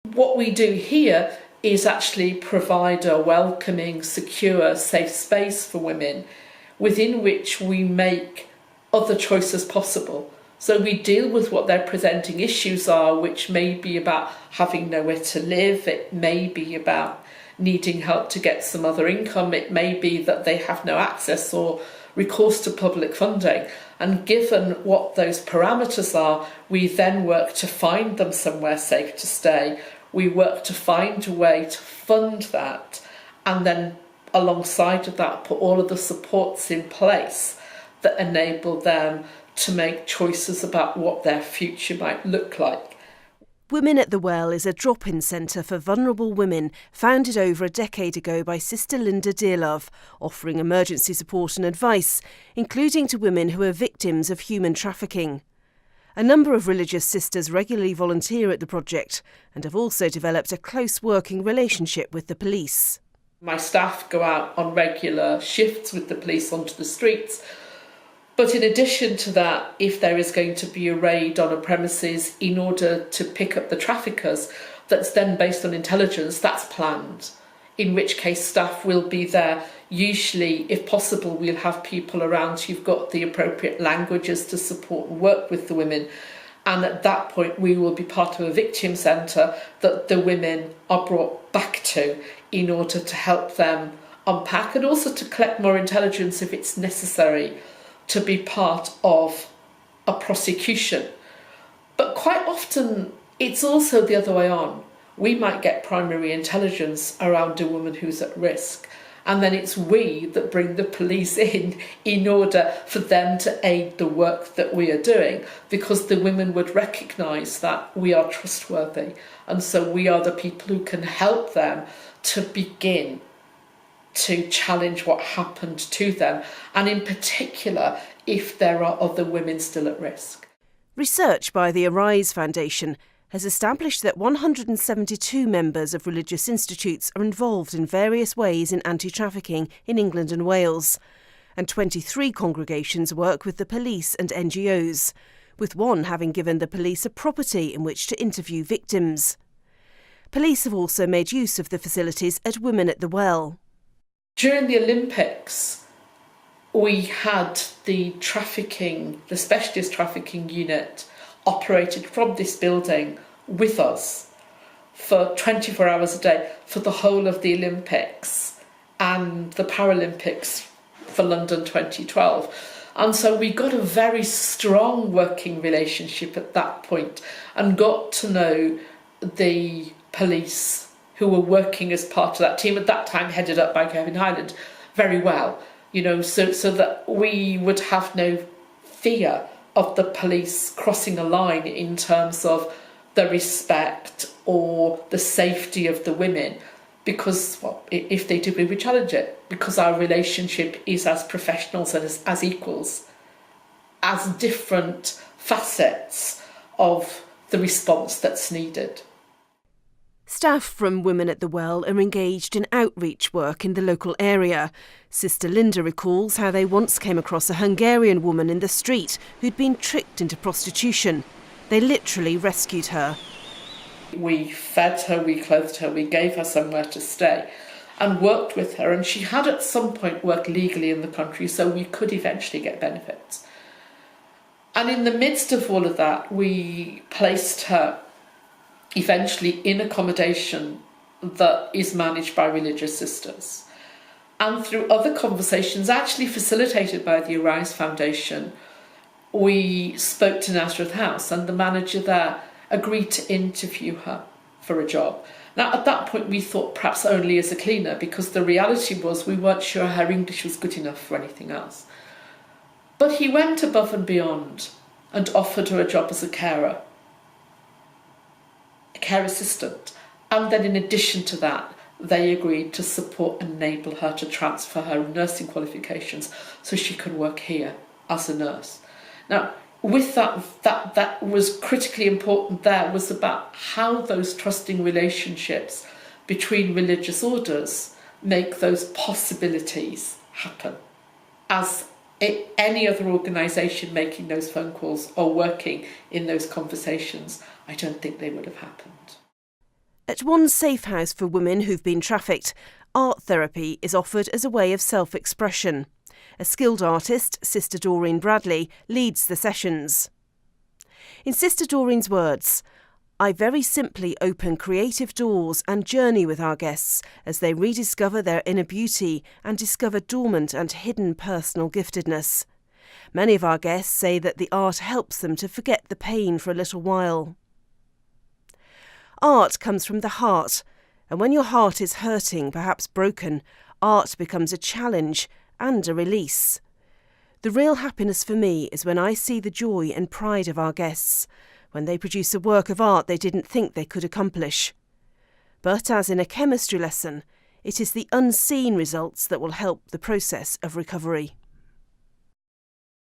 What we do here is actually provide a welcoming, secure, safe space for women within which we make other choices possible. So we deal with what their presenting issues are, which may be about having nowhere to live, it may be about needing help to get some other income, it may be that they have no access or recourse to public funding. And given what those parameters are, we then work to find them somewhere safe to stay. We work to find a way to fund that, and then alongside of that put all of the supports in place that enable them to make choices about what their future might look like. Women at the Well is a drop-in centre for vulnerable women founded over a decade ago by Sister Linda Dearlove, offering emergency support and advice, including to women who are victims of human trafficking. A number of religious sisters regularly volunteer at the project and have also developed a close working relationship with the police. My staff go out on regular shifts with the police onto the streets. But in addition to that, if there is going to be a raid on a premises in order to pick up the traffickers, that's then based on intelligence, that's planned. In which case staff will be there. Usually, if possible, we'll have people around who've got the appropriate languages to support and work with the women. And at that point, we will be part of a victim centre that the women are brought back to in order to help them unpack and also to collect more intelligence if it's necessary to be part of a prosecution. But quite often it's also the other way on. We might get primary intelligence around a woman who's at risk, and then it's we that bring the police in order for them to aid the work that we are doing, because the women would recognise that we are trustworthy, and so we are the people who can help them to begin to challenge what happened to them, and in particular if there are other women still at risk. Research by the Arise Foundation has established that 172 members of religious institutes are involved in various ways in anti-trafficking in England and Wales, and 23 congregations work with the police and NGOs, with one having given the police a property in which to interview victims. Police have also made use of the facilities at Women at the Well. During the Olympics, we had the specialist trafficking unit operated from this building with us for 24 hours a day for the whole of the Olympics and the Paralympics for London 2012. And so we got a very strong working relationship at that point and got to know the police who were working as part of that team, at that time headed up by Kevin Highland, very well. So that we would have no fear of the police crossing a line in terms of the respect or the safety of the women, because if they do, we would challenge it, because our relationship is as professionals and as equals, as different facets of the response that's needed. Staff from Women at the Well are engaged in outreach work in the local area. Sister Linda recalls how they once came across a Hungarian woman in the street who'd been tricked into prostitution. They literally rescued her. We fed her, we clothed her, we gave her somewhere to stay and worked with her, and she had at some point worked legally in the country, so we could eventually get benefits. And in the midst of all of that, we placed her eventually in accommodation that is managed by religious sisters. And through other conversations, actually facilitated by the Arise Foundation, we spoke to Nazareth House, and the manager there agreed to interview her for a job. Now, at that point, we thought perhaps only as a cleaner, because the reality was we weren't sure her English was good enough for anything else. But he went above and beyond and offered her a job as a carer, a care assistant. And then in addition to that, they agreed to support and enable her to transfer her nursing qualifications so she can work here as a nurse. Now, with that was critically important there, was about how those trusting relationships between religious orders make those possibilities happen. As any other organisation making those phone calls or working in those conversations, I don't think they would have happened. At one safe house for women who've been trafficked, art therapy is offered as a way of self-expression. A skilled artist, Sister Doreen Bradley, leads the sessions. In Sister Doreen's words, "I very simply open creative doors and journey with our guests as they rediscover their inner beauty and discover dormant and hidden personal giftedness. Many of our guests say that the art helps them to forget the pain for a little while." Art comes from the heart, and when your heart is hurting, perhaps broken, art becomes a challenge and a release. The real happiness for me is when I see the joy and pride of our guests, when they produce a work of art they didn't think they could accomplish. But as in a chemistry lesson, it is the unseen results that will help the process of recovery.